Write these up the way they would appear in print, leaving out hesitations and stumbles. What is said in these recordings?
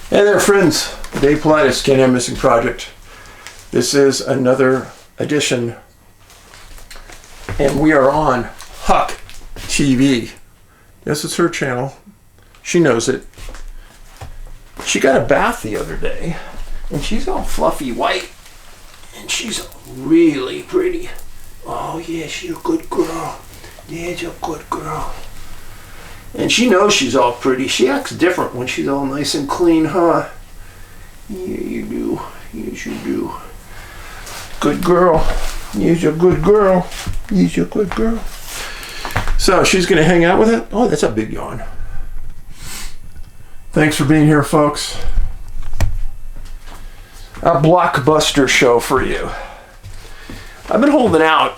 Hey there, friends. David Paulides, Can't Missing Project. This is another edition, and we are on Huck TV. Yes, it's her channel. She knows it. She got a bath the other day, and she's all fluffy white, and she's really pretty. Oh yeah, she's a good girl. Yeah, she's a good girl. And she knows she's all pretty. She acts different when she's all nice and clean, huh? Yeah, you do. Yes, you do. Good girl. Yes, a good girl. Yes, a good girl. So she's going to hang out with it? Oh, that's a big yawn. Thanks for being here, folks. A blockbuster show for you. I've been holding out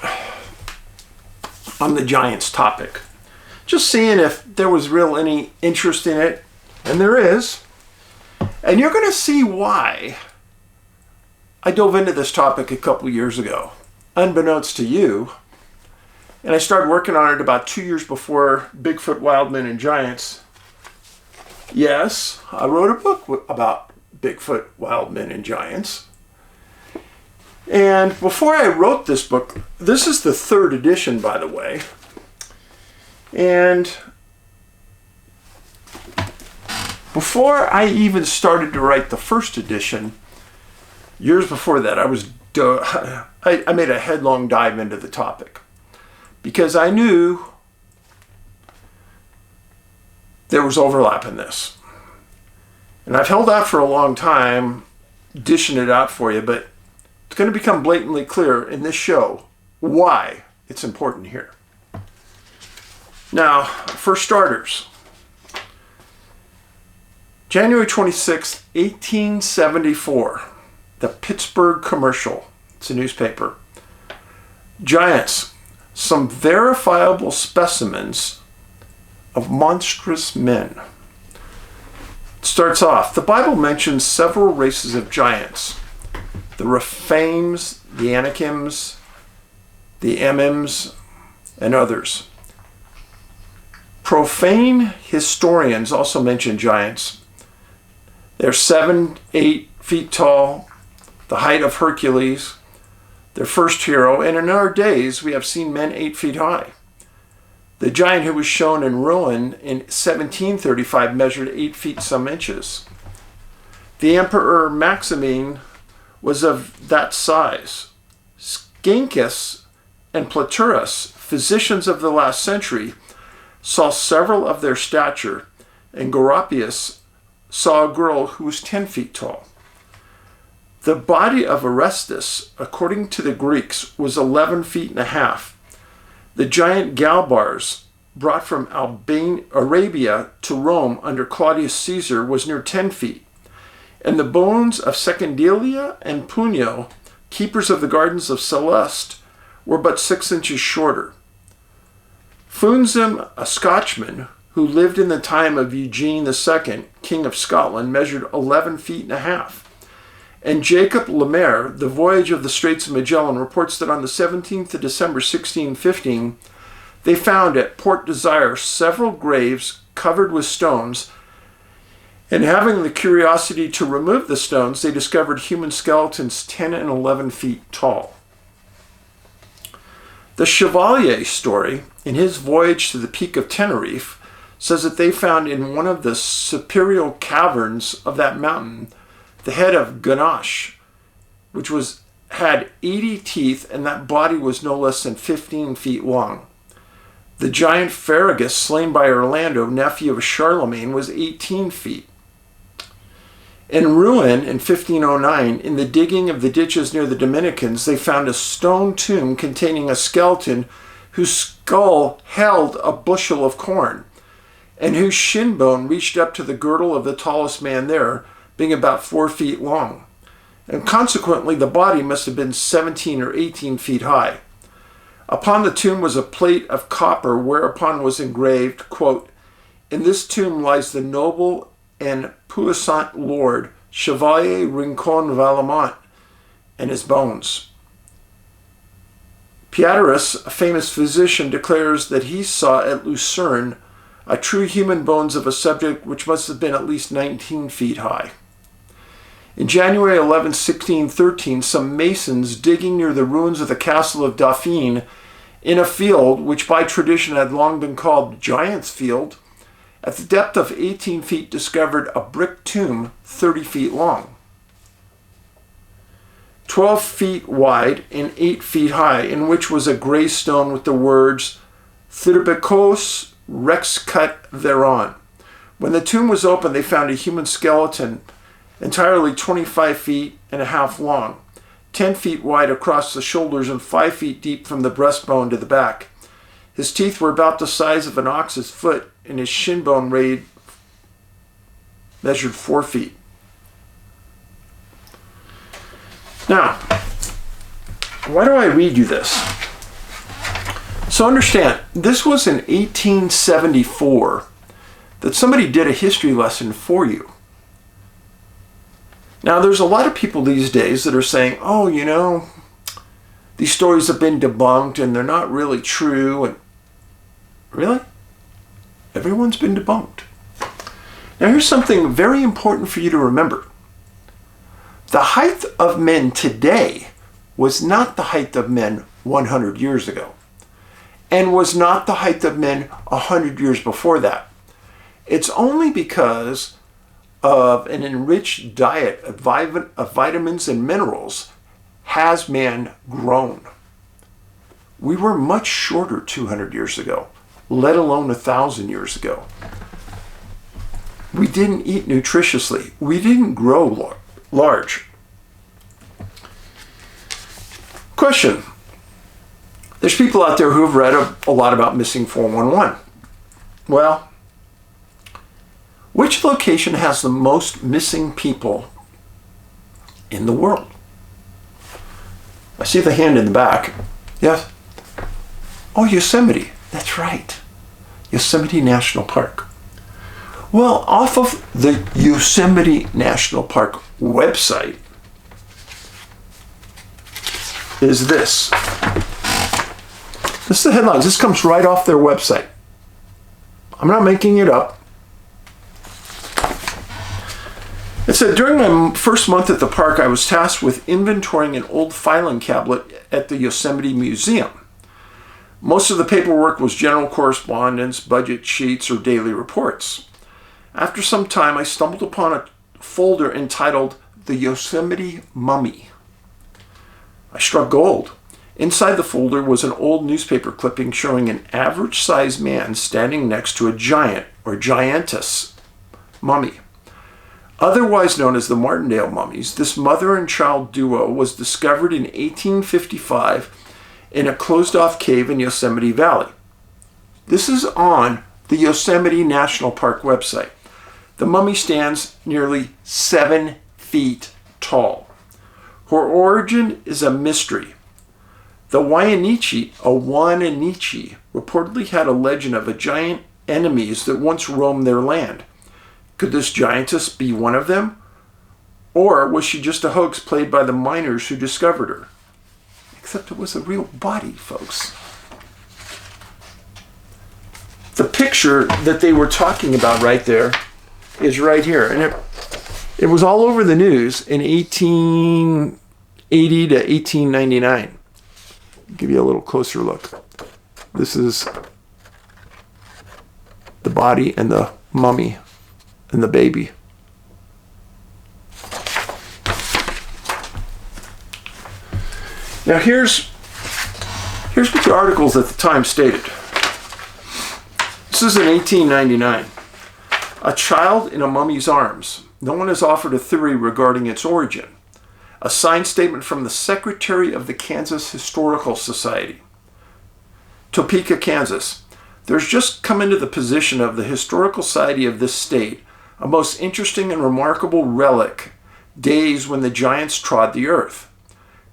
on the Giants topic. Just seeing if there was any interest in it, and there is. And you're going to see why I dove into this topic a couple years ago, unbeknownst to you. And I started working on it about 2 years before Bigfoot, Wildmen, and Giants. Yes, I wrote a book about Bigfoot, Wildmen, and Giants. And before I wrote this book, this is the third edition, by the way. And before I even started to write the first edition, years before that, I made a headlong dive into the topic because I knew there was overlap in this. And I've held out for a long time, dishing it out for you, but it's going to become blatantly clear in this show why it's important here. Now, for starters, January 26, 1874, the Pittsburgh Commercial, it's a newspaper. Giants, some verifiable specimens of monstrous men. It starts off, the Bible mentions several races of giants. The Rephaims, the Anakims, the Emims, and others. Profane historians also mention giants. They're 7-8 feet tall, the height of Hercules, their first hero, and in our days we have seen men 8 feet high. The giant who was shown in ruin in 1735 measured 8 feet some inches. The Emperor Maximine was of that size. Scincus and Platurus, physicians of the last century, saw several of their stature, and Goropius saw a girl who was 10 feet tall. The body of Orestes, according to the Greeks, was 11 feet and a half. The giant Galbars, brought from Arabia to Rome under Claudius Caesar, was near 10 feet. And the bones of Secondilia and Punio, keepers of the gardens of Celeste, were but 6 inches shorter. Funzim, a Scotchman who lived in the time of Eugene II, King of Scotland, measured 11 feet and a half. And Jacob Lemaire, The Voyage of the Straits of Magellan, reports that on the 17th of December 1615, they found at Port Desire several graves covered with stones, and having the curiosity to remove the stones, they discovered human skeletons 10 and 11 feet tall. The Chevalier story, in his voyage to the peak of Tenerife, says that they found in one of the superior caverns of that mountain the head of Ganache, which had 80 teeth, and that body was no less than 15 feet long. The giant Ferragus, slain by Orlando, nephew of Charlemagne, was 18 feet. In Rouen in 1509, in the digging of the ditches near the Dominicans, they found a stone tomb containing a skeleton whose skull held a bushel of corn, and whose shin bone reached up to the girdle of the tallest man there, being about 4 feet long. And consequently, the body must have been 17 or 18 feet high. Upon the tomb was a plate of copper, whereupon was engraved, quote, "In this tomb lies the noble and puissant lord, Chevalier Rincon Valamont, and his bones." Pietarius, a famous physician, declares that he saw at Lucerne a true human bones of a subject which must have been at least 19 feet high. In January 11, 1613, some masons digging near the ruins of the castle of Dauphine in a field which by tradition had long been called Giant's Field, at the depth of 18 feet discovered a brick tomb 30 feet long, 12 feet wide and 8 feet high, in which was a gray stone with the words Thyrabekos Rex cut thereon. When the tomb was opened, they found a human skeleton entirely 25 feet and a half long, 10 feet wide across the shoulders and 5 feet deep from the breastbone to the back. His teeth were about the size of an ox's foot, and his shin bone measured 4 feet. Now, why do I read you this? So understand, this was in 1874 that somebody did a history lesson for you. Now, there's a lot of people these days that are saying, oh, you know, these stories have been debunked and they're not really true. And really? Everyone's been debunked. Now, here's something very important for you to remember. The height of men today was not the height of men 100 years ago, and was not the height of men 100 years before that. It's only because of an enriched diet of vitamins and minerals has man grown. We were much shorter 200 years ago, let alone 1,000 years ago. We didn't eat nutritiously. We didn't grow large. Question. There's people out there who have read a lot about missing 411. Well, which location has the most missing people in the world? I see the hand in the back. Yes? Oh, Yosemite. That's right. Yosemite National Park. Well, off of the Yosemite National Park website is this. This is the headlines. This comes right off their website. I'm not making it up. It said, during my first month at the park, I was tasked with inventorying an old filing cabinet at the Yosemite Museum. Most of the paperwork was general correspondence, budget sheets, or daily reports. After some time, I stumbled upon a folder entitled The Yosemite Mummy. I struck gold. Inside the folder was an old newspaper clipping showing an average-sized man standing next to a giant or giantess mummy. Otherwise known as the Martindale mummies, this mother and child duo was discovered in 1855 in a closed-off cave in Yosemite Valley. This is on the Yosemite National Park website. The mummy stands nearly 7 feet tall. Her origin is a mystery. The Wayanichi, reportedly had a legend of a giant enemies that once roamed their land. Could this giantess be one of them? Or was she just a hoax played by the miners who discovered her? Except it was a real body, folks. The picture that they were talking about right there is right here. And it was all over the news in 1880 to 1899. I'll give you a little closer look. This is the body and the mummy and the baby. Now here's what the articles at the time stated. This is in 1899. A child in a mummy's arms. No one has offered a theory regarding its origin. A signed statement from the Secretary of the Kansas Historical Society. Topeka, Kansas. There's just come into the position of the Historical Society of this state a most interesting and remarkable relic, days when the giants trod the earth.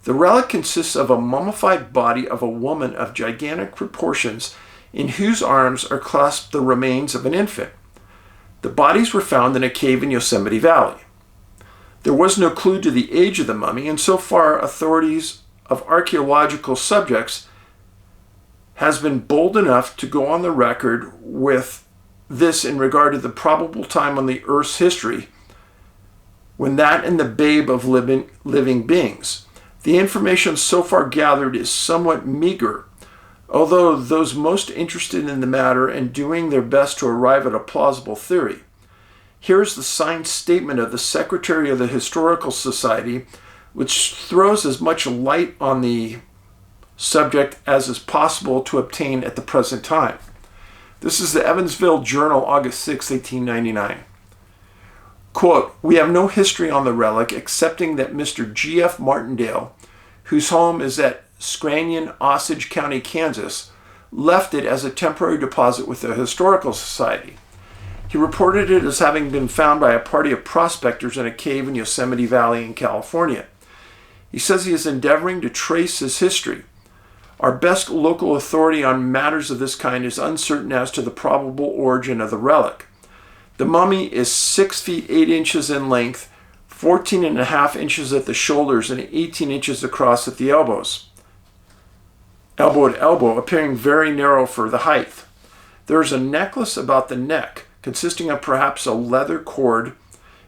The relic consists of a mummified body of a woman of gigantic proportions in whose arms are clasped the remains of an infant. The bodies were found in a cave in Yosemite Valley. There was no clue to the age of the mummy, and so far authorities of archaeological subjects has been bold enough to go on the record with this in regard to the probable time on the Earth's history when that and the babe of living beings. The information so far gathered is somewhat meager, although those most interested in the matter and doing their best to arrive at a plausible theory. Here is the signed statement of the Secretary of the Historical Society, which throws as much light on the subject as is possible to obtain at the present time. This is the Evansville Journal, August 6, 1899. Quote, "We have no history on the relic excepting that Mr. G.F. Martindale, whose home is at Scranton, Osage County, Kansas, left it as a temporary deposit with the Historical Society. He reported it as having been found by a party of prospectors in a cave in Yosemite Valley in California. He says he is endeavoring to trace his history. Our best local authority on matters of this kind is uncertain as to the probable origin of the relic. The mummy is 6 feet 8 inches in length, 14.5 inches at the shoulders, and 18 inches across at the elbows. Elbow to elbow, appearing very narrow for the height. There is a necklace about the neck, consisting of perhaps a leather cord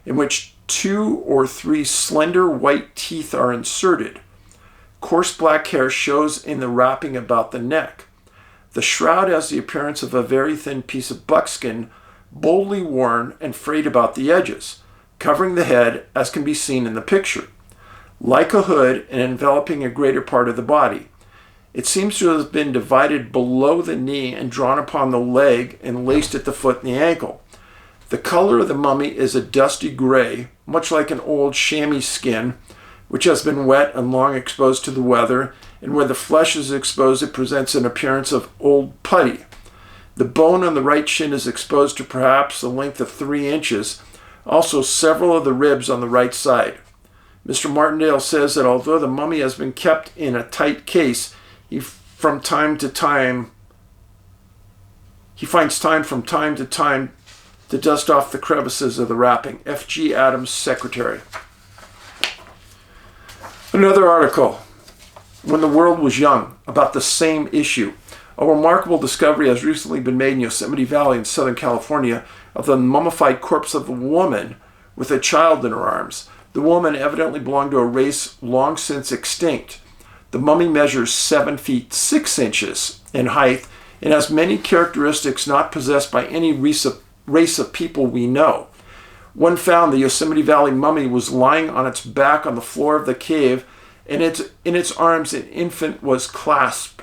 in which 2 or 3 slender white teeth are inserted. Coarse black hair shows in the wrapping about the neck. The shroud has the appearance of a very thin piece of buckskin, boldly worn and frayed about the edges, covering the head as can be seen in the picture, like a hood and enveloping a greater part of the body. It seems to have been divided below the knee and drawn upon the leg and laced at the foot and the ankle. The color of the mummy is a dusty gray, much like an old chamois skin, which has been wet and long exposed to the weather, and where the flesh is exposed it presents an appearance of old putty. The bone on the right shin is exposed to perhaps the length of 3 inches, also several of the ribs on the right side. Mr. Martindale says that although the mummy has been kept in a tight case, he finds time from time to time to dust off the crevices of the wrapping. F.G. Adams, Secretary." Another article, "When the World Was Young," about the same issue. A remarkable discovery has recently been made in Yosemite Valley in Southern California of the mummified corpse of a woman with a child in her arms. The woman evidently belonged to a race long since extinct. The mummy measures 7 feet 6 inches in height and has many characteristics not possessed by any race of people we know. When found, the Yosemite Valley mummy was lying on its back on the floor of the cave, and in its arms an infant was clasped.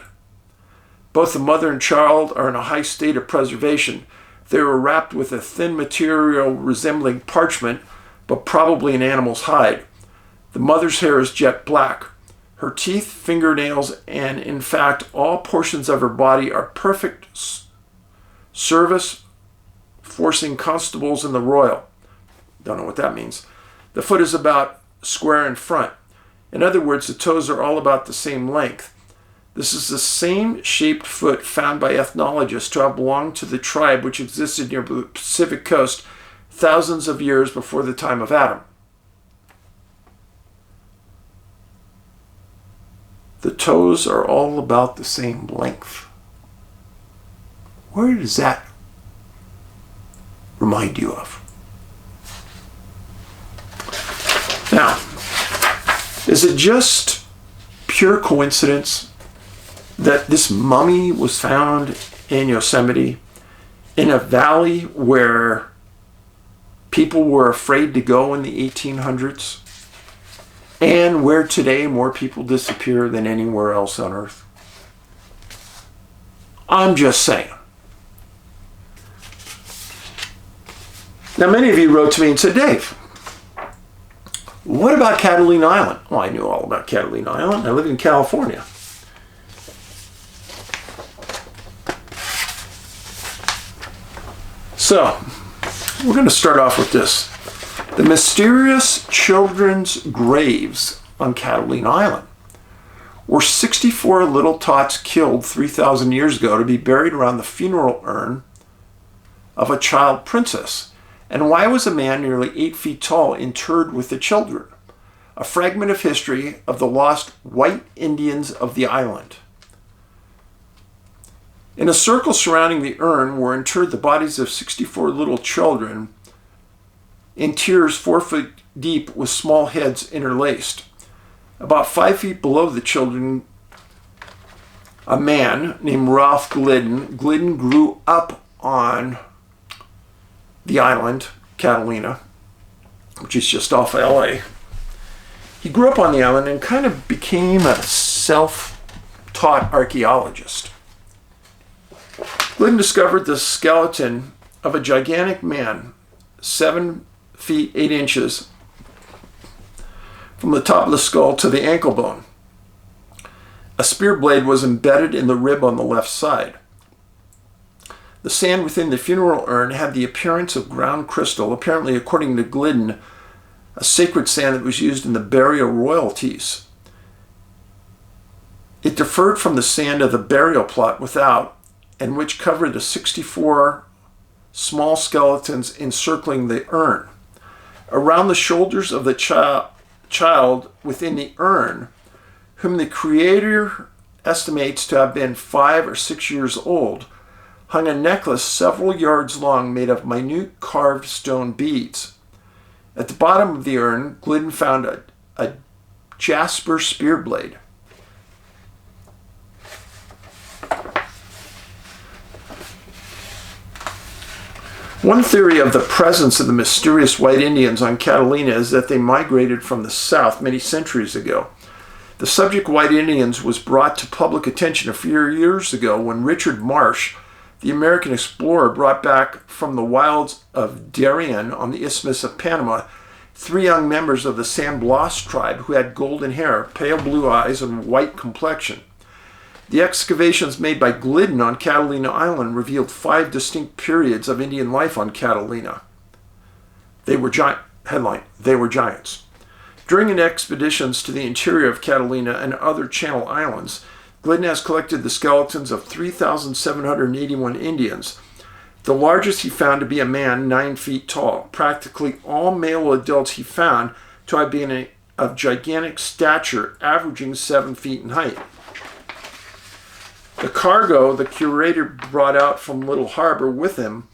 Both the mother and child are in a high state of preservation. They were wrapped with a thin material resembling parchment, but probably an animal's hide. The mother's hair is jet black. Her teeth, fingernails, and in fact all portions of her body are perfect service forcing constables in the royal. Don't know what that means. The foot is about square in front. In other words, the toes are all about the same length. This is the same shaped foot found by ethnologists to have belonged to the tribe which existed near the Pacific coast thousands of years before the time of Adam. The toes are all about the same length. Where does that remind you of? Now, is it just pure coincidence that this mummy was found in Yosemite, in a valley where people were afraid to go in the 1800s, and where today more people disappear than anywhere else on Earth? I'm just saying. Now, many of you wrote to me and said, "Dave, what about Catalina Island?" Well, I knew all about Catalina Island. I live in California. So, we're going to start off with this. The mysterious children's graves on Catalina Island. Were 64 little tots killed 3,000 years ago to be buried around the funeral urn of a child princess? And why was a man nearly 8 feet tall interred with the children? A fragment of history of the lost white Indians of the island. In a circle surrounding the urn were interred the bodies of 64 little children in tiers 4 foot deep with small heads interlaced. About 5 feet below the children, a man named Ralph Glidden. Glidden grew up on the island, Catalina, which is just off LA. He grew up on the island and kind of became a self-taught archaeologist. Glidden discovered the skeleton of a gigantic man, 7 feet 8 inches, from the top of the skull to the ankle bone. A spear blade was embedded in the rib on the left side. The sand within the funeral urn had the appearance of ground crystal, apparently, according to Glidden, a sacred sand that was used in the burial royalties. It differed from the sand of the burial plot without, and which covered the 64 small skeletons encircling the urn. Around the shoulders of the child within the urn, whom the Creator estimates to have been 5 or 6 years old, hung a necklace several yards long made of minute carved stone beads. At the bottom of the urn, Glidden found a jasper spear blade. One theory of the presence of the mysterious white Indians on Catalina is that they migrated from the south many centuries ago. The subject white Indians was brought to public attention a few years ago when Richard Marsh, the American explorer, brought back from the wilds of Darien on the Isthmus of Panama 3 young members of the San Blas tribe who had golden hair, pale blue eyes, and white complexion. The excavations made by Glidden on Catalina Island revealed 5 distinct periods of Indian life on Catalina. They were giants. During an expeditions to the interior of Catalina and other Channel Islands, Glidden has collected the skeletons of 3,781 Indians. The largest he found to be a man 9 feet tall. Practically all male adults he found to have been of gigantic stature, averaging 7 feet in height. The cargo the curator brought out from Little Harbor with him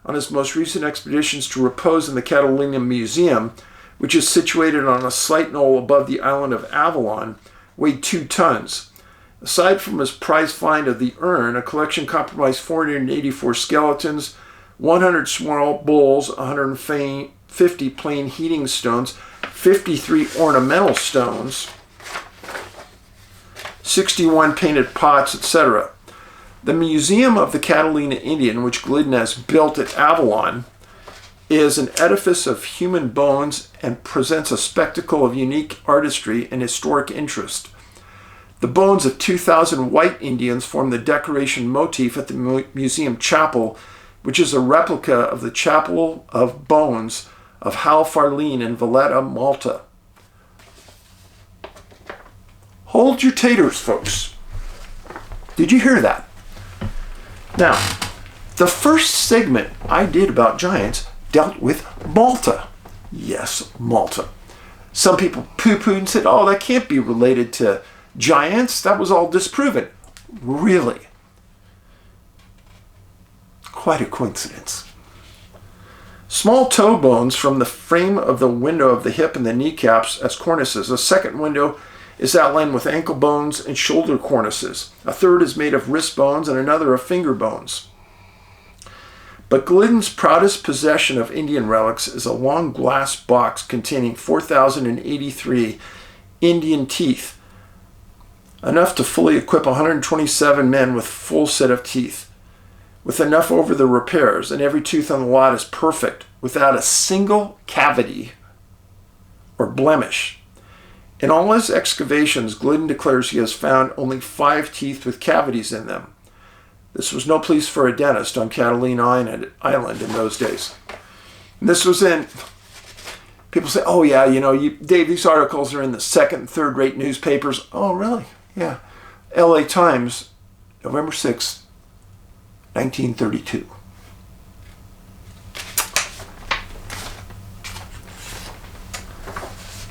on his most recent expeditions to repose in the Catalina Museum, which is situated on a slight knoll above the island of Avalon, weighed 2 tons. Aside from his prize find of the urn, a collection comprised 484 skeletons, 100 small bowls, 150 plain heating stones, 53 ornamental stones, 61 painted pots, etc. The Museum of the Catalina Indian, which Glidden has built at Avalon, is an edifice of human bones and presents a spectacle of unique artistry and historic interest. The bones of 2,000 white Indians form the decoration motif at the museum chapel, which is a replica of the Chapel of Bones of Hal Farlene in Valletta, Malta. Hold your taters, folks. Did you hear that? Now, the first segment I did about giants dealt with Malta. Yes, Malta. Some people poo-pooed and said, oh, that can't be related to giants. That was all disproven. Really? Quite a coincidence. Small toe bones from the frame of the window of the hip and the kneecaps as cornices. A second window is outlined with ankle bones and shoulder cornices. A third is made of wrist bones and another of finger bones. But Glidden's proudest possession of Indian relics is a long glass box containing 4,083 Indian teeth, enough to fully equip 127 men with full set of teeth, with enough over the repairs, and every tooth on the lot is perfect, without a single cavity or blemish. In all his excavations, Glidden declares he has found only 5 teeth with cavities in them. This was no place for a dentist on Catalina Island in those days. And this was in, people say, oh yeah, Dave, these articles are in the 2nd and 3rd rate newspapers. Oh really? Yeah. LA Times, November 6th, 1932.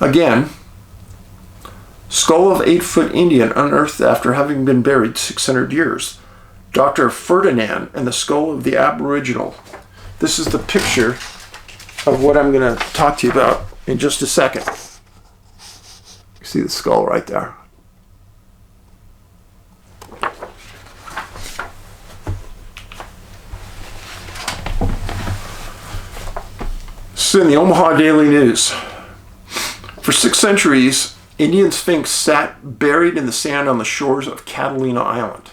Again, skull of 8-foot Indian unearthed after having been buried 600 years. Dr. Ferdinand and the Skull of the Aboriginal. This is the picture of what I'm going to talk to you about in just a second. You see the skull right there. This is in the Omaha Daily News. For 6 centuries, Indian Sphinx sat buried in the sand on the shores of Catalina Island,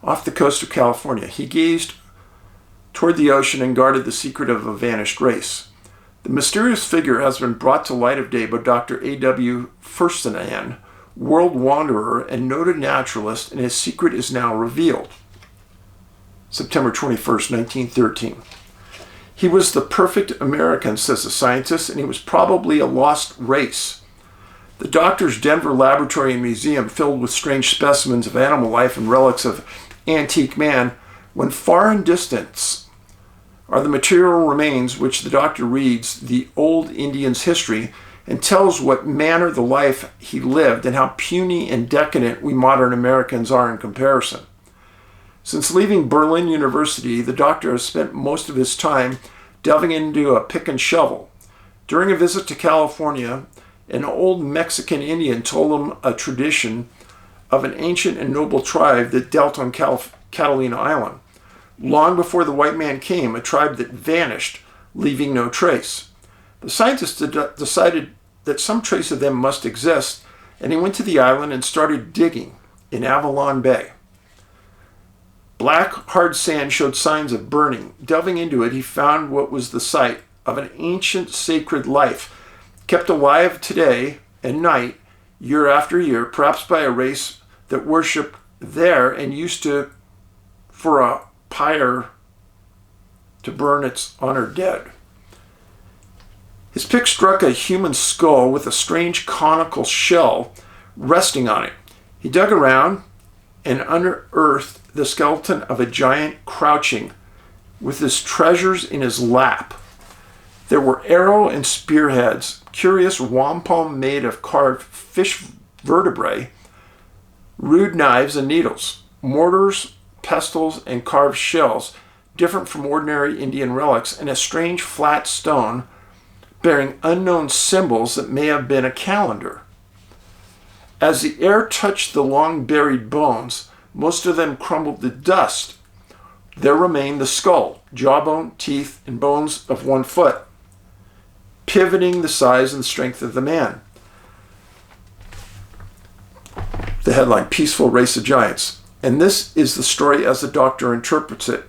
off the coast of California. He gazed toward the ocean and guarded the secret of a vanished race. The mysterious figure has been brought to light of day by Dr. A.W. Ferdinand, world wanderer and noted naturalist, and his secret is now revealed. September 21st, 1913. He was the perfect American, says the scientist, and he was probably a lost race. The doctor's Denver laboratory and museum, filled with strange specimens of animal life and relics of antique man, when far in distance are the material remains which the doctor reads the old Indian's history and tells what manner the life he lived and how puny and decadent we modern Americans are in comparison. Since leaving Berlin University, the doctor has spent most of his time delving into a pick and shovel. During a visit to California, an old Mexican Indian told him a tradition of an ancient and noble tribe that dealt on Catalina Island. Long before the white man came, a tribe that vanished, leaving no trace. The scientist decided that some trace of them must exist, and he went to the island and started digging in Avalon Bay. Black, hard sand showed signs of burning. Delving into it, he found what was the site of an ancient sacred life, kept alive today and night, year after year, perhaps by a race that worshipped there and used to, for a pyre, to burn its honored dead. His pick struck a human skull with a strange conical shell resting on it. He dug around and unearthed the skeleton of a giant crouching with his treasures in his lap. There were arrow and spearheads, curious wampum made of carved fish vertebrae, rude knives and needles, mortars, pestles, and carved shells, different from ordinary Indian relics, and a strange flat stone bearing unknown symbols that may have been a calendar. As the air touched the long-buried bones, most of them crumbled to dust. There remained the skull, jawbone, teeth, and bones of 1 foot, pivoting the size and strength of the man. The headline, Peaceful Race of Giants. And this is the story as the doctor interprets it.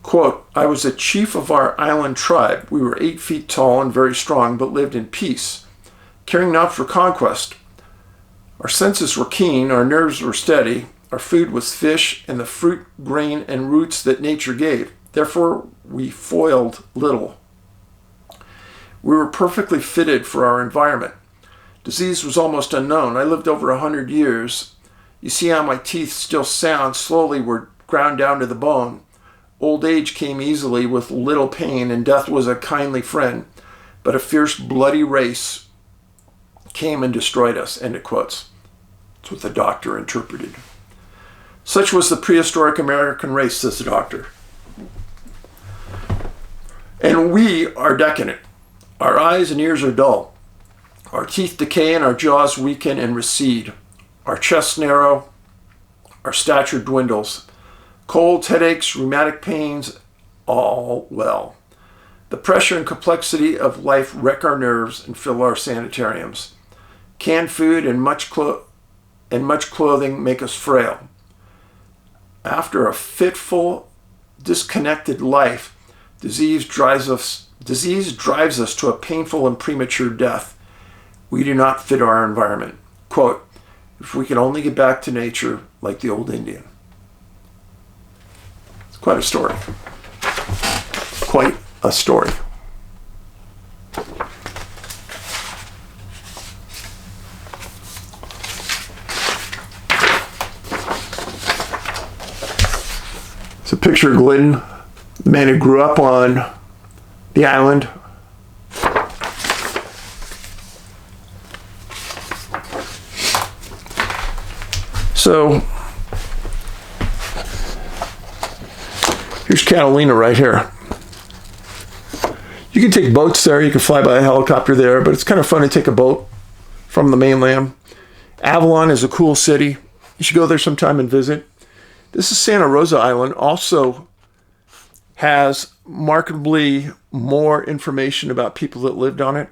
Quote, I was a chief of our island tribe. We were 8 feet tall and very strong, but lived in peace, caring not for conquest. Our senses were keen, our nerves were steady, our food was fish and the fruit, grain, and roots that nature gave. Therefore, we foiled little. We were perfectly fitted for our environment. Disease was almost unknown. I lived over 100 years. You see how my teeth, still sound, slowly were ground down to the bone. Old age came easily with little pain, and death was a kindly friend. But a fierce, bloody race came and destroyed us, end of quotes. That's what the doctor interpreted. Such was the prehistoric American race, says the doctor. And we are decadent. Our eyes and ears are dull. Our teeth decay and our jaws weaken and recede. Our chests narrow. Our stature dwindles. Colds, headaches, rheumatic pains, all well. The pressure and complexity of life wreck our nerves and fill our sanitariums. Canned food and much clothing make us frail. After a fitful, disconnected life, disease drives us to a painful and premature death. We do not fit our environment. Quote, if we could only get back to nature like the old Indian. It's quite a story. Quite a story. It's a picture of Glidden, the man who grew up on the island. So, Here's Catalina right here. You can take boats there. You can fly by a helicopter there, but it's kind of fun to take a boat from the mainland. Avalon is a cool city. You should go there sometime and visit. This is Santa Rosa Island. Also has markedly more information about people that lived on it.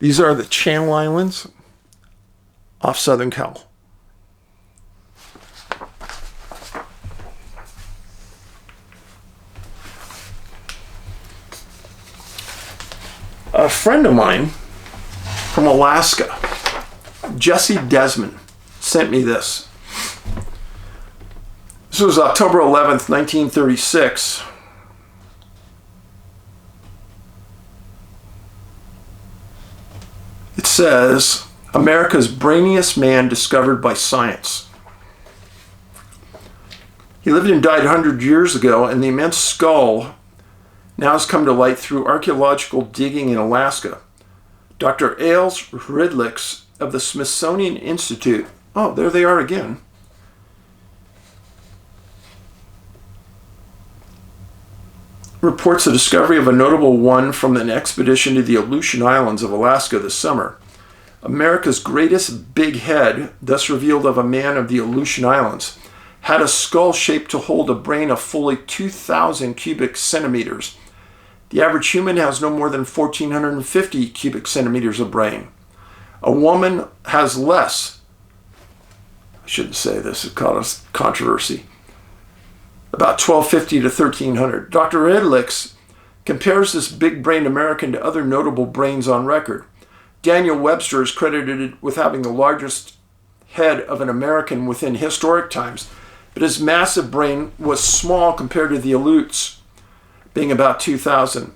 These are the Channel Islands off Southern Cal. A friend of mine from Alaska, Jesse Desmond, sent me this. This was October 11th, 1936. It says, America's brainiest man discovered by science. He lived and died 100 years ago, and the immense skull now has come to light through archaeological digging in Alaska. Dr. Ailes Ridlix of the Smithsonian Institute, oh, there they are again, reports the discovery of a notable one from an expedition to the Aleutian Islands of Alaska this summer. America's greatest big head, thus revealed of a man of the Aleutian Islands, had a skull shaped to hold a brain of fully 2,000 cubic centimeters. The average human has no more than 1,450 cubic centimeters of brain. A woman has less. I shouldn't say this, it caused controversy. About 1,250 to 1,300. Dr. Ridlix compares this big-brained American to other notable brains on record. Daniel Webster is credited with having the largest head of an American within historic times, but his massive brain was small compared to the Aleuts, being about 2,000.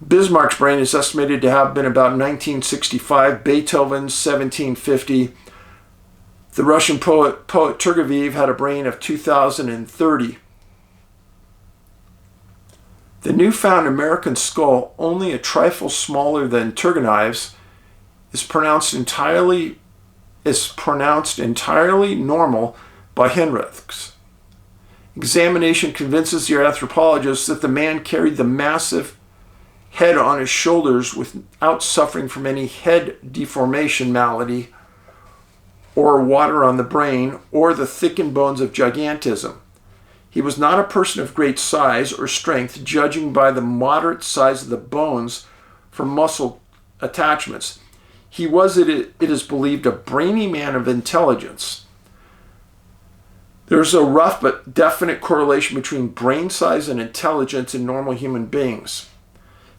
Bismarck's brain is estimated to have been about 1965, Beethoven's 1750. The Russian poet Turgenev had a brain of 2030. The newfound American skull, only a trifle smaller than Turgenev's, is pronounced entirely normal by Henrichs. Examination convinces the anthropologist that the man carried the massive head on his shoulders without suffering from any head deformation malady or water on the brain or the thickened bones of gigantism. He was not a person of great size or strength, judging by the moderate size of the bones from muscle attachments. He was, it is believed, a brainy man of intelligence. There's a rough but definite correlation between brain size and intelligence in normal human beings.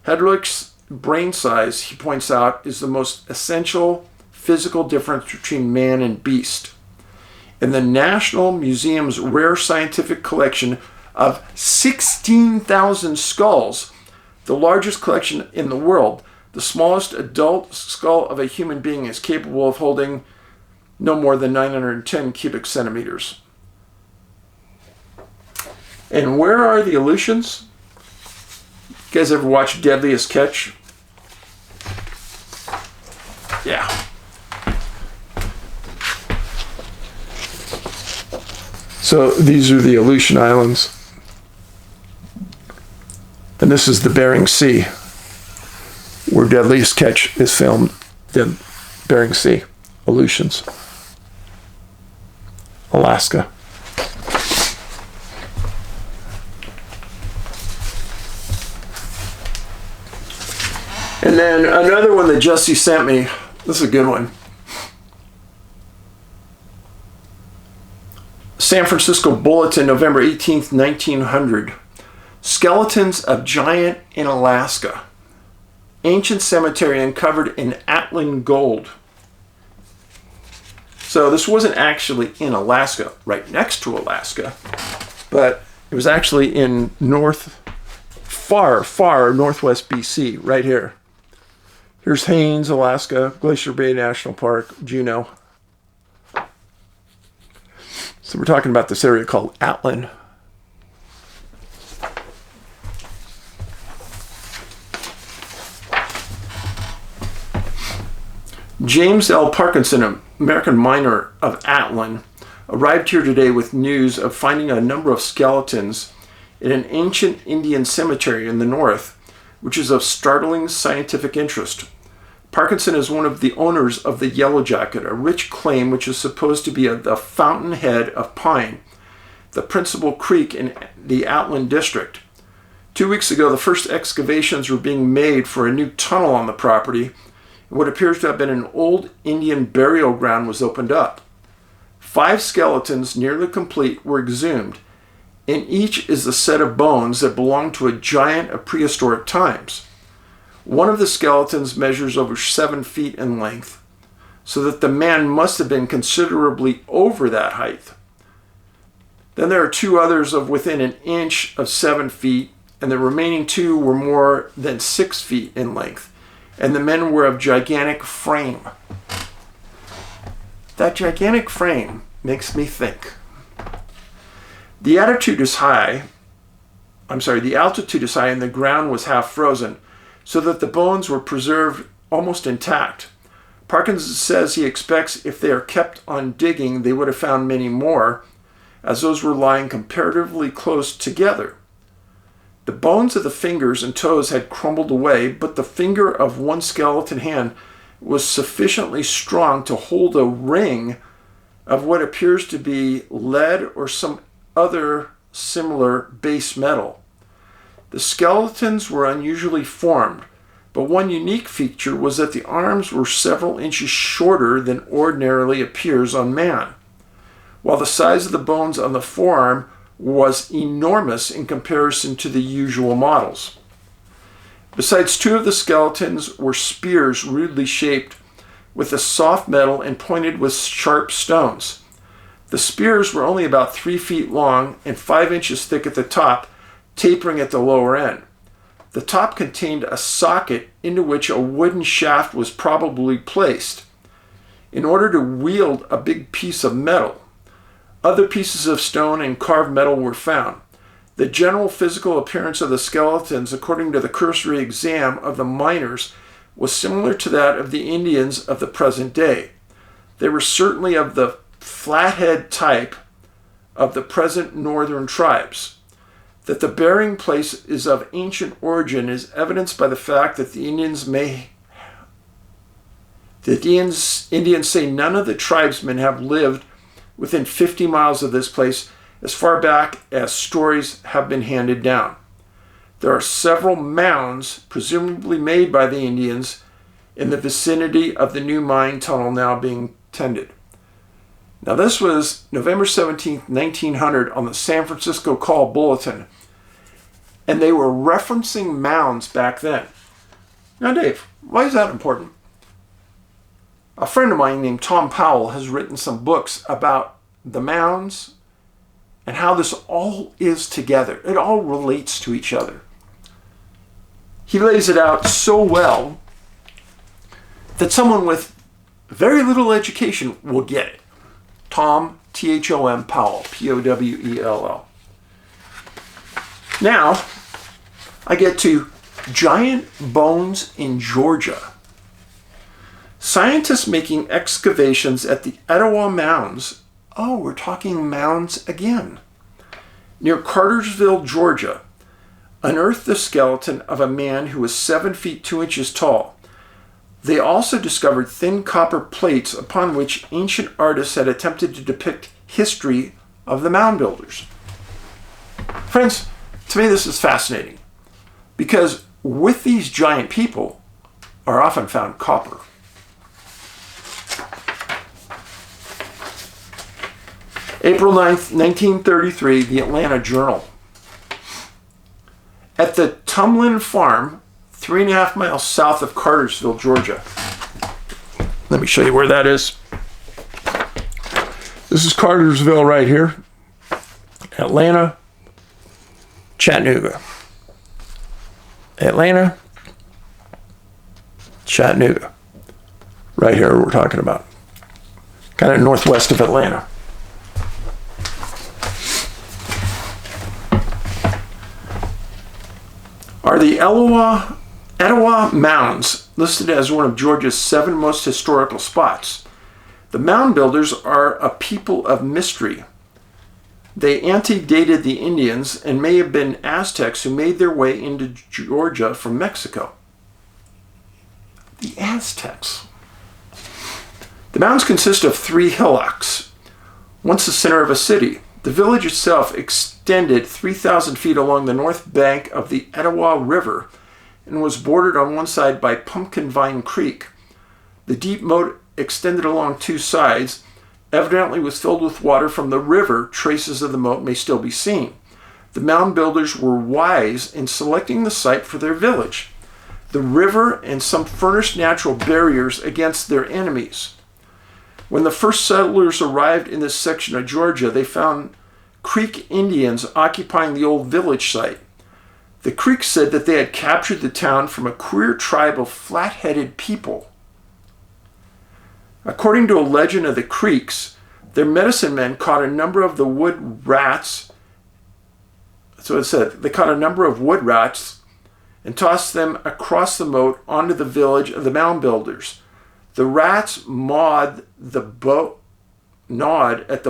Hedrick's brain size, he points out, is the most essential physical difference between man and beast. In the National Museum's rare scientific collection of 16,000 skulls, the largest collection in the world, the smallest adult skull of a human being is capable of holding no more than 910 cubic centimeters. And where are the Aleutians? You guys ever watch Deadliest Catch? Yeah. So these are the Aleutian Islands. And this is the Bering Sea, where Deadliest Catch is filmed. The Bering Sea, Aleutians, Alaska. And then another one that Jesse sent me. This is a good one. San Francisco Bulletin, November 18th, 1900. Skeletons of giant in Alaska. Ancient cemetery uncovered in Atlin gold. So this wasn't actually in Alaska, right next to Alaska, but it was actually in far northwest BC, right here. Here's Haines, Alaska, Glacier Bay National Park, Juneau. So we're talking about this area called Atlin. James L. Parkinson, an American miner of Atlin, arrived here today with news of finding a number of skeletons in an ancient Indian cemetery in the north, which is of startling scientific interest. Parkinson is one of the owners of the Yellow Jacket, a rich claim which is supposed to be the fountainhead of Pine, the principal creek in the Outland District. 2 weeks ago, the first excavations were being made for a new tunnel on the property, and what appears to have been an old Indian burial ground was opened up. 5 skeletons, nearly complete, were exhumed. In each is a set of bones that belonged to a giant of prehistoric times. One of the skeletons measures over 7 feet in length, so that the man must have been considerably over that height. Then there are 2 others of within an inch of 7 feet, and the remaining 2 were more than 6 feet in length, and the men were of gigantic frame. That gigantic frame makes me think. The altitude is high, and the ground was half frozen, so that the bones were preserved almost intact. Parkinson says he expects if they are kept on digging, they would have found many more, as those were lying comparatively close together. The bones of the fingers and toes had crumbled away, but the finger of one skeleton hand was sufficiently strong to hold a ring of what appears to be lead or some other similar base metal. The skeletons were unusually formed, but one unique feature was that the arms were several inches shorter than ordinarily appears on man, while the size of the bones on the forearm was enormous in comparison to the usual models. Besides, 2 of the skeletons were spears rudely shaped with a soft metal and pointed with sharp stones. The spears were only about 3 feet long and 5 inches thick at the top, tapering at the lower end. The top contained a socket into which a wooden shaft was probably placed in order to wield a big piece of metal. Other pieces of stone and carved metal were found. The general physical appearance of the skeletons, according to the cursory exam of the miners, was similar to that of the Indians of the present day. They were certainly of the flathead type of the present northern tribes. That the burying place is of ancient origin is evidenced by the fact that Indians say none of the tribesmen have lived within 50 miles of this place as far back as stories have been handed down. There are several mounds, presumably made by the Indians, in the vicinity of the new mine tunnel now being tended. Now this was November 17th, 1900 on the San Francisco Call Bulletin, and they were referencing mounds back then. Now Dave, why is that important? A friend of mine named Tom Powell has written some books about the mounds and how this all is together. It all relates to each other. He lays it out so well that someone with very little education will get it. Tom, T-H-O-M, Powell, P-O-W-E-L-L. Now, I get to giant bones in Georgia. Scientists making excavations at the Etowah Mounds, we're talking mounds again, near Cartersville, Georgia, unearthed the skeleton of a man who was 7 feet 2 inches tall. They also discovered thin copper plates upon which ancient artists had attempted to depict history of the mound builders. Friends, to me this is fascinating because with these giant people are often found copper. April 9th, 1933, the Atlanta Journal. At the Tumlin Farm, 3.5 miles south of Cartersville, Georgia. Let me show you where that is. This is Cartersville right here. Atlanta, Chattanooga. Atlanta, Chattanooga. Right here we're talking about. Kind of northwest of Atlanta. Are the Etowah Mounds listed as one of Georgia's 7 most historical spots. The mound builders are a people of mystery. They antedated the Indians and may have been Aztecs who made their way into Georgia from Mexico. The Aztecs. The mounds consist of 3 hillocks, once the center of a city. The village itself extended 3,000 feet along the north bank of the Etowah River and was bordered on one side by Pumpkin Vine Creek. The deep moat extended along 2 sides, evidently was filled with water from the river. Traces of the moat may still be seen. The mound builders were wise in selecting the site for their village, the river and some furnished natural barriers against their enemies. When the first settlers arrived in this section of Georgia, they found Creek Indians occupying the old village site. The Creeks said that they had captured the town from a queer tribe of flat-headed people. According to a legend of the Creeks, their medicine men caught a number of the wood rats. So it said they caught a number of wood rats and tossed them across the moat onto the village of the mound builders. The rats gnawed at the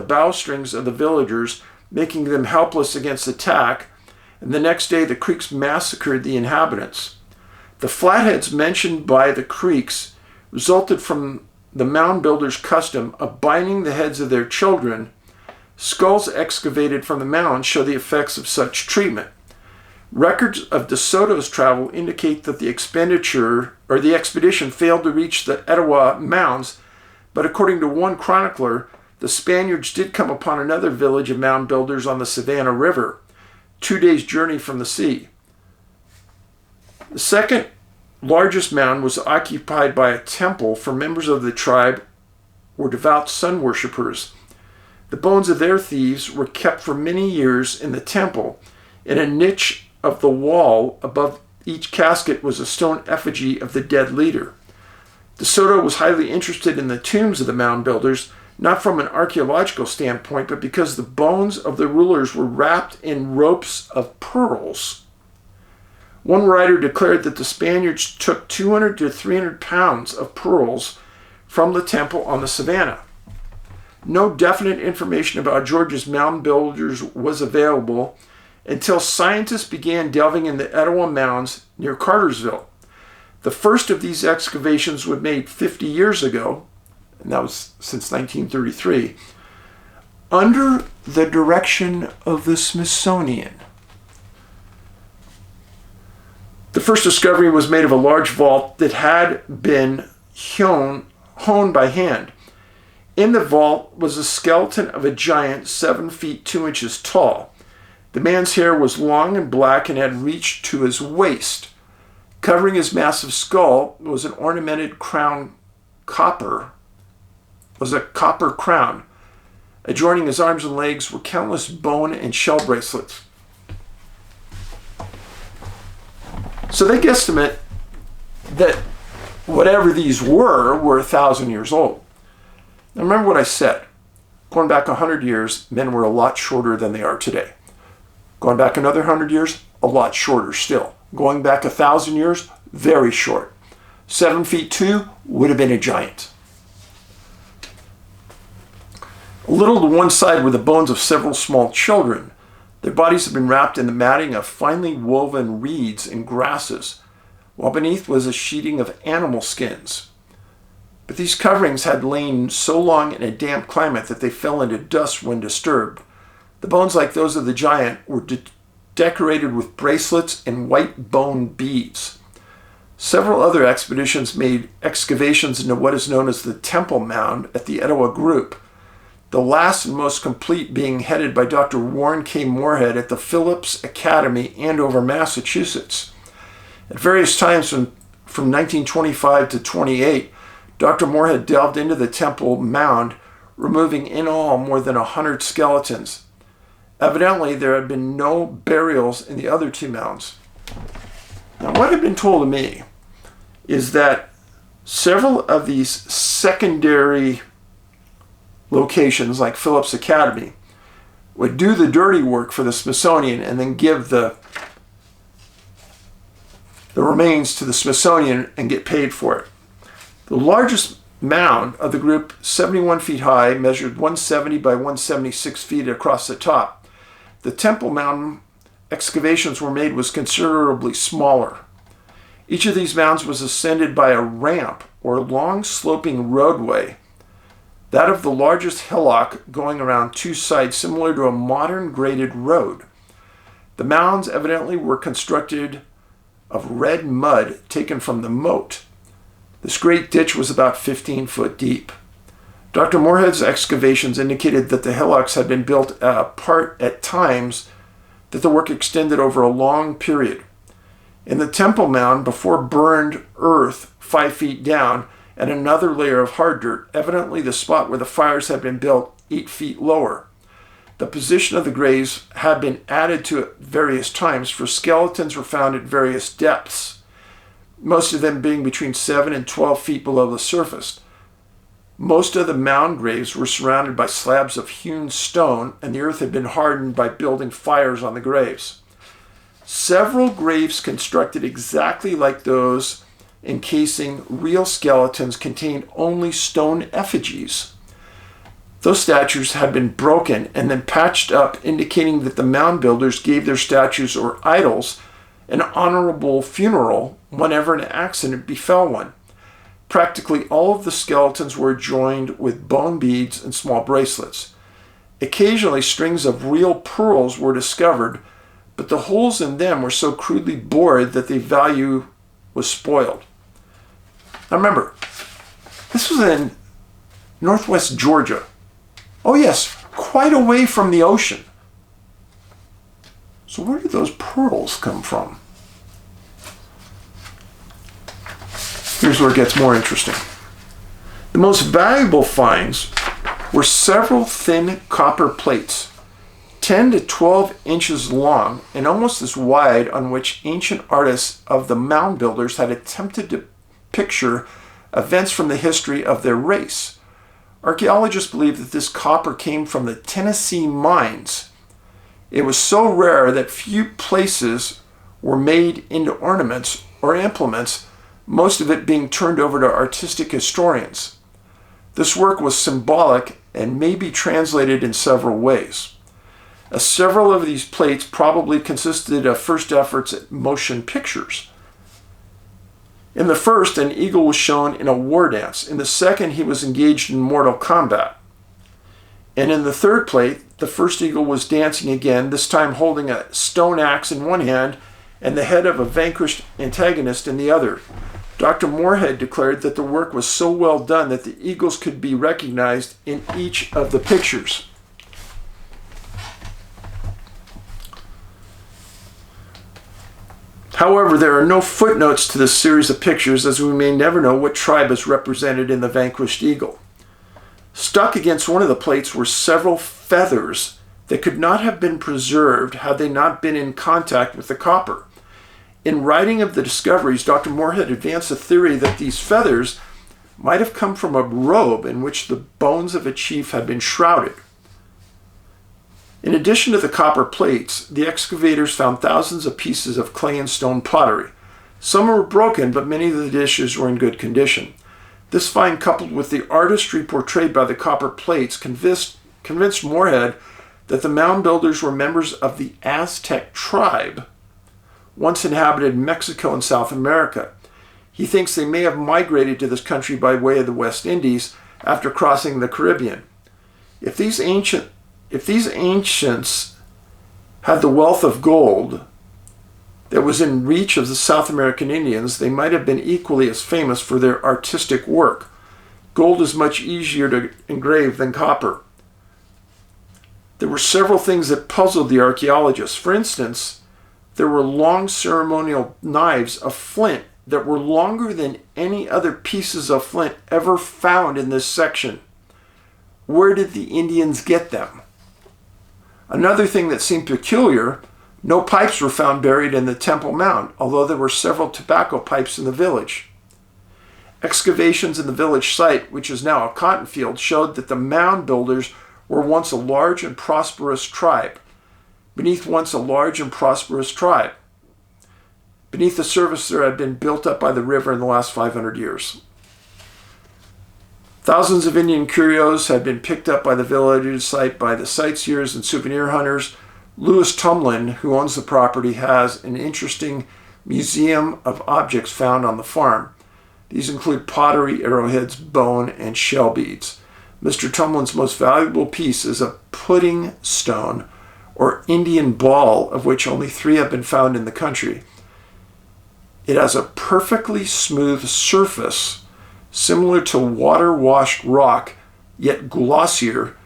bowstrings of the villagers, making them helpless against attack, and the next day the Creeks massacred the inhabitants. The flatheads mentioned by the Creeks resulted from the mound builders' custom of binding the heads of their children. Skulls excavated from the mounds show the effects of such treatment. Records of De Soto's travel indicate that the expedition failed to reach the Etowah mounds, but according to one chronicler, the Spaniards did come upon another village of mound builders on the Savannah River, 2 days' journey from the sea. The second largest mound was occupied by a temple, for members of the tribe were devout sun worshippers. The bones of their thieves were kept for many years in the temple. In a niche of the wall above each casket was a stone effigy of the dead leader. De Soto was highly interested in the tombs of the mound builders, not from an archaeological standpoint, but because the bones of the rulers were wrapped in ropes of pearls. One writer declared that the Spaniards took 200 to 300 pounds of pearls from the temple on the Savannah. No definite information about Georgia's mound builders was available until scientists began delving in the Etowah mounds near Cartersville. The first of these excavations was made 50 years ago, and that was since 1933, under the direction of the Smithsonian. The first discovery was made of a large vault that had been honed by hand. In the vault was a skeleton of a giant 7 feet 2 inches tall. The man's hair was long and black and had reached to his waist. Covering his massive skull was an ornamented copper crown. Adjoining his arms and legs were countless bone and shell bracelets. So they guesstimate that whatever these were 1,000 years old. Now remember what I said. Going back 100 years, men were a lot shorter than they are today. Going back another 100 years, a lot shorter still. Going back 1,000 years, very short. 7 feet 2 would have been a giant. A little to one side were the bones of several small children. Their bodies had been wrapped in the matting of finely woven reeds and grasses, while beneath was a sheeting of animal skins. But these coverings had lain so long in a damp climate that they fell into dust when disturbed. The bones, like those of the giant, were decorated with bracelets and white bone beads. Several other expeditions made excavations into what is known as the Temple Mound at the Etowah Group, the last and most complete being headed by Dr. Warren K. Moorhead at the Phillips Academy, Andover, Massachusetts. At various times from 1925 to 28, Dr. Moorhead delved into the Temple Mound, removing in all more than 100 skeletons. Evidently, there had been no burials in the other 2 mounds. Now, what had been told to me is that several of these secondary locations, like Phillips Academy, would do the dirty work for the Smithsonian and then give the remains to the Smithsonian and get paid for it. The largest mound of the group, 71 feet high, measured 170 by 176 feet across the top. The Temple Mound excavations were made was considerably smaller. Each of these mounds was ascended by a ramp or long sloping roadway, that of the largest hillock going around two sides, similar to a modern graded road. The mounds evidently were constructed of red mud taken from the moat. This great ditch was about 15 foot deep. Dr. Moorhead's excavations indicated that the hillocks had been built apart at times, that the work extended over a long period. In the Temple Mound, before burned earth 5 feet down and another layer of hard dirt, evidently the spot where the fires had been built 8 feet lower. The position of the graves had been added to at various times, for skeletons were found at various depths, most of them being between 7 and 12 feet below the surface. Most of the mound graves were surrounded by slabs of hewn stone, and the earth had been hardened by building fires on the graves. Several graves constructed exactly like those encasing real skeletons contained only stone effigies. Those statues had been broken and then patched up, indicating that the mound builders gave their statues or idols an honorable funeral whenever an accident befell one. Practically all of the skeletons were joined with bone beads and small bracelets. Occasionally, strings of real pearls were discovered, but the holes in them were so crudely bored that the value was spoiled. Now remember, this was in northwest Georgia. Oh yes, quite away from the ocean. So where did those pearls come from? Here's where it gets more interesting. The most valuable finds were several thin copper plates, 10 to 12 inches long and almost as wide, on which ancient artists of the mound builders had attempted to picture events from the history of their race. Archaeologists believe that this copper came from the Tennessee mines. It was so rare that few places were made into ornaments or implements, most of it being turned over to artistic historians. This work was symbolic and may be translated in several ways. Several of these plates probably consisted of first efforts at motion pictures. In the first, an eagle was shown in a war dance. In the second, he was engaged in mortal combat. And in the third plate, the first eagle was dancing again, this time holding a stone axe in one hand and the head of a vanquished antagonist in the other. Dr. Moorhead declared that the work was so well done that the eagles could be recognized in each of the pictures. However, there are no footnotes to this series of pictures, as we may never know what tribe is represented in the vanquished eagle. Stuck against one of the plates were several feathers that could not have been preserved had they not been in contact with the copper. In writing of the discoveries, Dr. Moorhead advanced a theory that these feathers might have come from a robe in which the bones of a chief had been shrouded. In addition to the copper plates, the excavators found thousands of pieces of clay and stone pottery. Some were broken, but many of the dishes were in good condition. This find, coupled with the artistry portrayed by the copper plates, convinced Moorhead that the mound builders were members of the Aztec tribe, once inhabited Mexico and South America. He thinks they may have migrated to this country by way of the West Indies after crossing the Caribbean. If these ancients had the wealth of gold that was in reach of the South American Indians, they might have been equally as famous for their artistic work. Gold is much easier to engrave than copper. There were several things that puzzled the archaeologists. For instance, there were long ceremonial knives of flint that were longer than any other pieces of flint ever found in this section. Where did the Indians get them? Another thing that seemed peculiar, no pipes were found buried in the Temple Mound, although there were several tobacco pipes in the village. Excavations in the village site, which is now a cotton field, showed that the mound builders were once a large and prosperous tribe. Beneath the surface there had been built up by the river in the last 500 years. Thousands of Indian curios had been picked up by the villagers site by the sightseers and souvenir hunters. Louis Tumlin, who owns the property, has an interesting museum of objects found on the farm. These include pottery, arrowheads, bone, and shell beads. Mr. Tumlin's most valuable piece is a pudding stone, or Indian ball, of which only 3 have been found in the country. It has a perfectly smooth surface, similar to water-washed rock, yet glossier,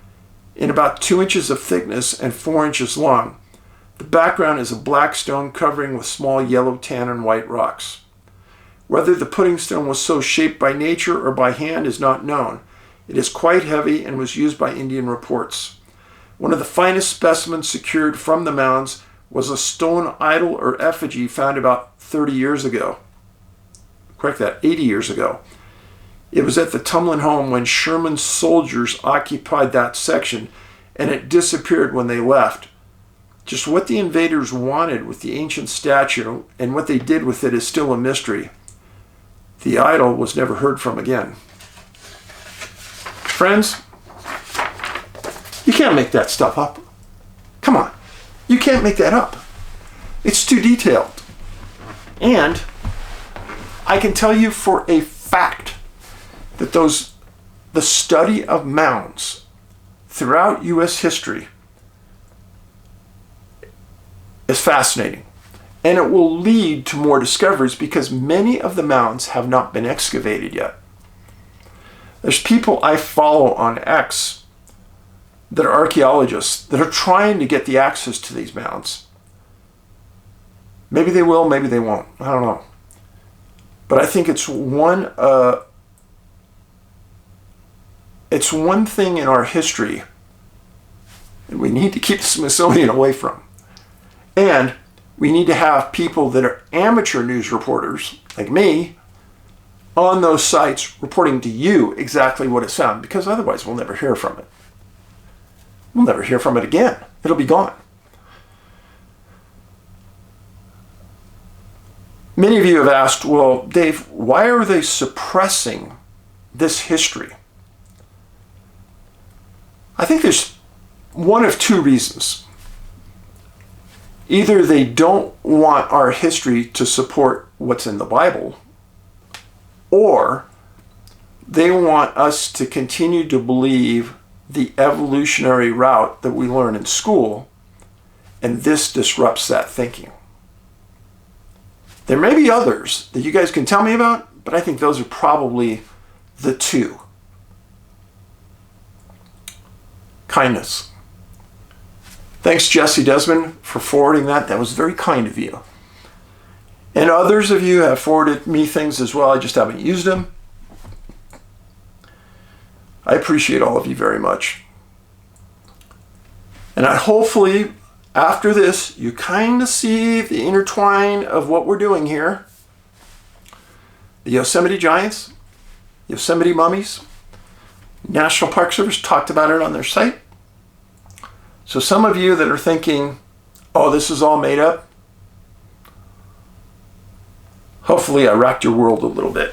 in about 2 inches of thickness and 4 inches long. The background is a black stone covering with small yellow, tan, and white rocks. Whether the pudding stone was so shaped by nature or by hand is not known. It is quite heavy and was used by Indian reports. One of the finest specimens secured from the mounds was a stone idol or effigy found about 30 years ago. Correct that, 80 years ago. It was at the Tumlin home when Sherman's soldiers occupied that section, and it disappeared when they left. Just what the invaders wanted with the ancient statue and what they did with it is still a mystery. The idol was never heard from again. Friends, you can't make that stuff up. Come on, you can't make that up. It's too detailed. And I can tell you for a fact that the study of mounds throughout U.S. history is fascinating. And it will lead to more discoveries because many of the mounds have not been excavated yet. There's people I follow on X that are archaeologists that are trying to get the access to these mounds. Maybe they will, maybe they won't. I don't know. But I think it's one thing in our history that we need to keep the Smithsonian away from. And we need to have people that are amateur news reporters, like me, on those sites reporting to you exactly what is found, because otherwise we'll never hear from it. We'll never hear from it again. It'll be gone. Many of you have asked, well, Dave, why are they suppressing this history? I think there's one of 2 reasons. Either they don't want our history to support what's in the Bible, or they want us to continue to believe the evolutionary route that we learn in school, and this disrupts that thinking. There may be others that you guys can tell me about, but I think those are probably the 2. Kindness. Thanks, Jesse Desmond, for forwarding that. That was very kind of you. And others of you have forwarded me things as well. I just haven't used them. I appreciate all of you very much. And hopefully, after this, you kind of see the intertwine of what we're doing here. The Yosemite giants, Yosemite mummies, National Park Service talked about it on their site. So some of you that are thinking, oh, this is all made up, hopefully I rocked your world a little bit.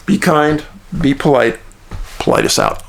Be kind, be polite, polite us out.